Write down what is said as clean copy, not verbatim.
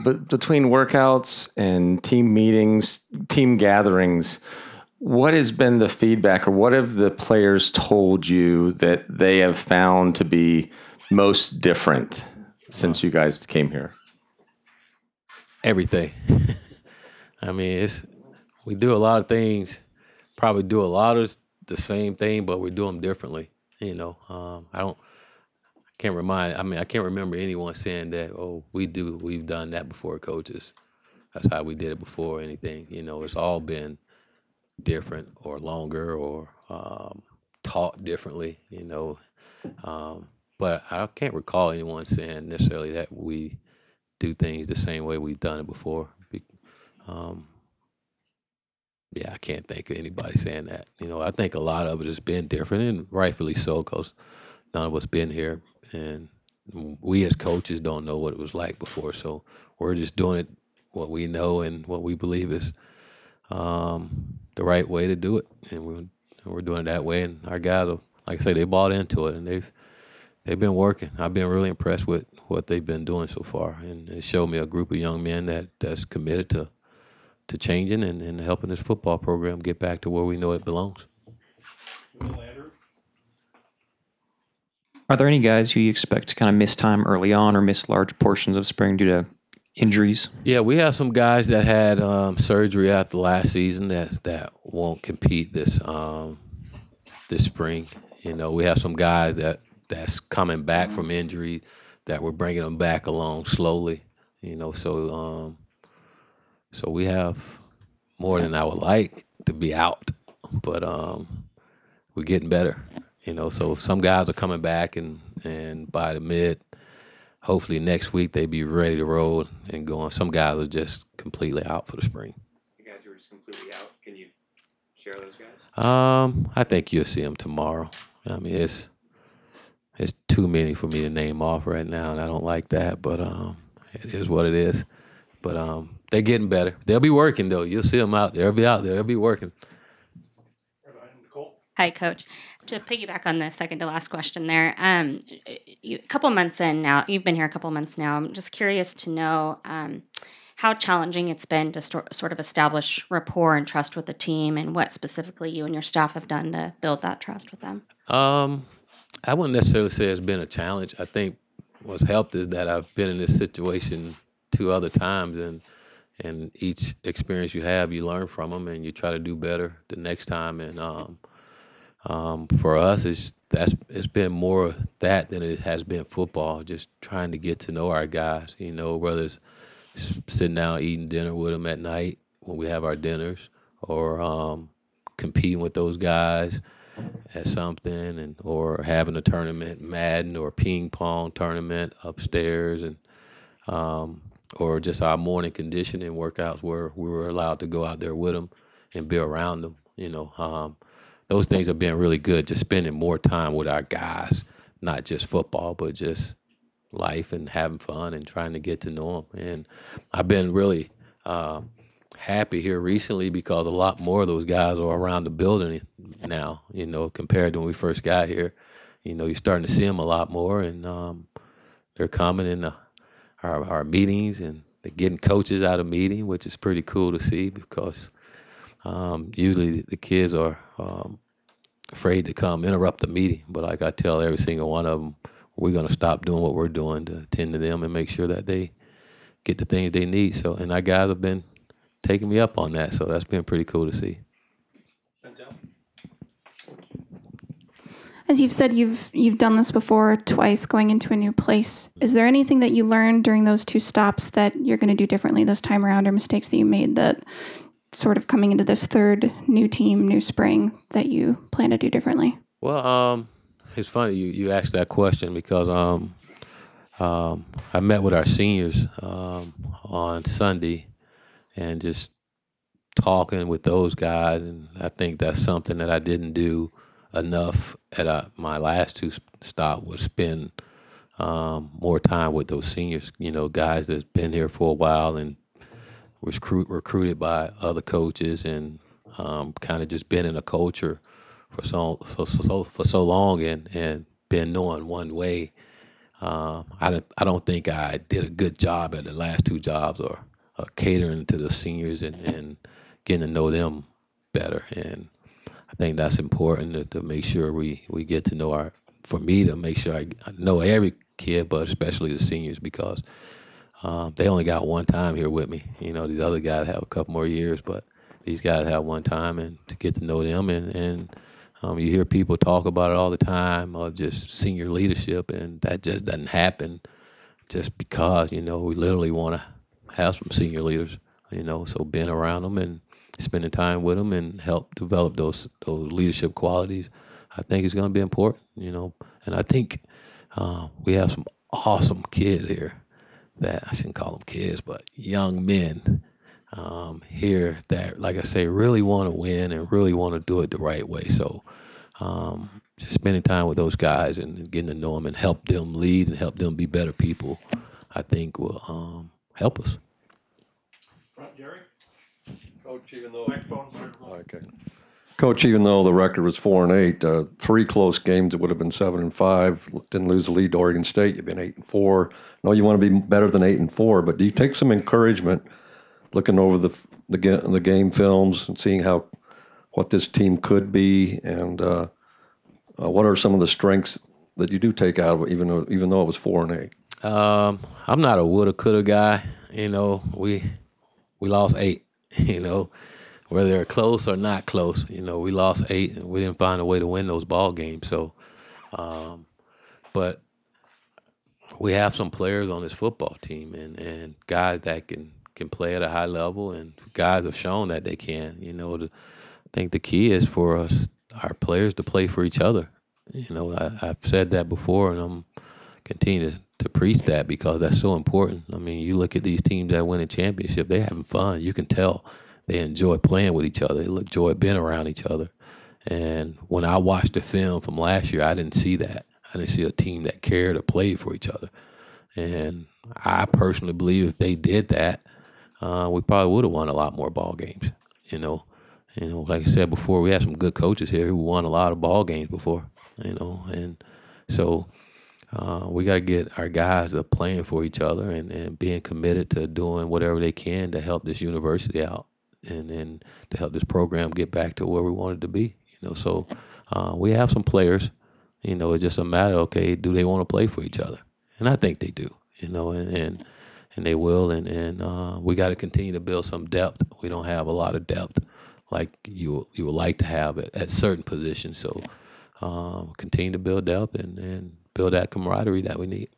But between workouts and team meetings, team gatherings, what has been the feedback, or what have the players told you that they have found to be most different since you guys came here? Everything. I mean, we do a lot of things, probably do a lot of the same thing, but we do them differently. I can't remember anyone saying that, oh, we've done that before, coaches. That's how we did it before or anything. It's all been different or longer or taught differently, but I can't recall anyone saying necessarily that we do things the same way we've done it before. Yeah, I can't think of anybody saying that. I think a lot of it has been different, and rightfully so, because none of us been here, and we as coaches don't know what it was like before. So we're just doing it what we know and what we believe is the right way to do it, and we're doing it that way. And our guys, like I say, they bought into it, and they've been working. I've been really impressed with what they've been doing so far, and it showed me a group of young men that's committed to changing and helping this football program get back to where we know it belongs. Are there any guys who you expect to kind of miss time early on or miss large portions of spring due to injuries? Yeah, we have some guys that had surgery after last season that won't compete this spring. We have some guys that's coming back from injury that we're bringing them back along slowly. So we have more than I would like to be out, but we're getting better. So some guys are coming back, and by the hopefully next week they be ready to roll and go on. Some guys are just completely out for the spring. The guys who are just completely out, can you share those guys? I think you'll see them tomorrow. I mean, it's too many for me to name off right now, and I don't like that, but it is what it is. But they're getting better. They'll be working, though. You'll see them out there. They'll be out there. They'll be working. Hi, Coach. To piggyback on the second to last question there, a couple months in now, you've been here a couple months now. I'm just curious to know how challenging it's been to sort of establish rapport and trust with the team, and what specifically you and your staff have done to build that trust with them. I wouldn't necessarily say it's been a challenge. I think what's helped is that I've been in this situation 2 other times, and each experience you have, you learn from them, and you try to do better the next time. And for us, it's been more that than it has been football. Just trying to get to know our guys. Whether it's sitting down eating dinner with them at night when we have our dinners, or competing with those guys at something, or having a tournament, Madden or ping pong tournament upstairs, and or just our morning conditioning workouts where we were allowed to go out there with them and be around them. Those things have been really good, just spending more time with our guys, not just football, but just life and having fun and trying to get to know them. And I've been really happy here recently because a lot more of those guys are around the building now, compared to when we first got here. You're starting to see them a lot more, and they're coming in our meetings, and they're getting coaches out of meeting, which is pretty cool to see, because usually the kids are afraid to come interrupt the meeting. But like I tell every single one of them, we're going to stop doing what we're doing to attend to them and make sure that they get the things they need. So, and our guys have been taking me up on that, so that's been pretty cool to see. As you've said, you've done this before, twice, going into a new place. Is there anything that you learned during those 2 stops that you're going to do differently this time around, or mistakes that you made that sort of coming into this 3rd new team, new spring, that you plan to do differently? Well, it's funny you asked that question, because I met with our seniors on Sunday, and just talking with those guys, and I think that's something that I didn't do enough at my last 2 stops, was spend more time with those seniors, guys that's been here for a while and was recruited by other coaches, and kind of just been in a culture for so long, and been knowing one way I don't think I did a good job at the last 2 jobs or catering to the seniors and getting to know them better. And I think that's important to make sure we get to know for me to make sure I know every kid, but especially the seniors, because they only got one time here with me. You know, these other guys have a couple more years, but these guys have one time, and to get to know them. And you hear people talk about it all the time of just senior leadership, and that just doesn't happen just because, you know, we literally want to have some senior leaders, you know, so being around them and spending time with them and help develop those leadership qualities, I think is going to be important, you know. And I think we have some awesome kids here that, I shouldn't call them kids, but young men here that, like I say, really want to win and really want to do it the right way. So just spending time with those guys and getting to know them and help them lead and help them be better people, I think will help us. Jerry? Coach, even though okay. Coach, even though the record was 4-8, 3 close games, it would have been 7-5. Didn't lose the lead to Oregon State. You've been 8-4. No, you want to be better than 8-4, but do you take some encouragement looking over the game films and seeing what this team could be, and what are some of the strengths that you do take out of it, even though it was 4-8? I'm not a woulda coulda guy. You know, we lost 8. You know, whether they're close or not close. You know, we lost 8 and we didn't find a way to win those ball games. So, but we have some players on this football team and guys that can play at a high level, and guys have shown that they can. You know, I think the key is for our players to play for each other. You know, I've said that before, and I'm continuing to preach that because that's so important. I mean, you look at these teams that win a championship, they're having fun. You can tell they enjoy playing with each other. They enjoy being around each other. And when I watched the film from last year, I didn't see that. I didn't see a team that cared or played for each other. And I personally believe if they did that, we probably would have won a lot more ball games. You know, like I said before, we had some good coaches here who won a lot of ball games before. You know, and so we got to get our guys to playing for each other and being committed to doing whatever they can to help this university out and to help this program get back to where we wanted to be. You know, so we have some players. You know, it's just a matter, okay, do they want to play for each other? And I think they do. You know, and they will. And we got to continue to build some depth. We don't have a lot of depth like you would like to have at certain positions. So continue to build depth and build that camaraderie that we need.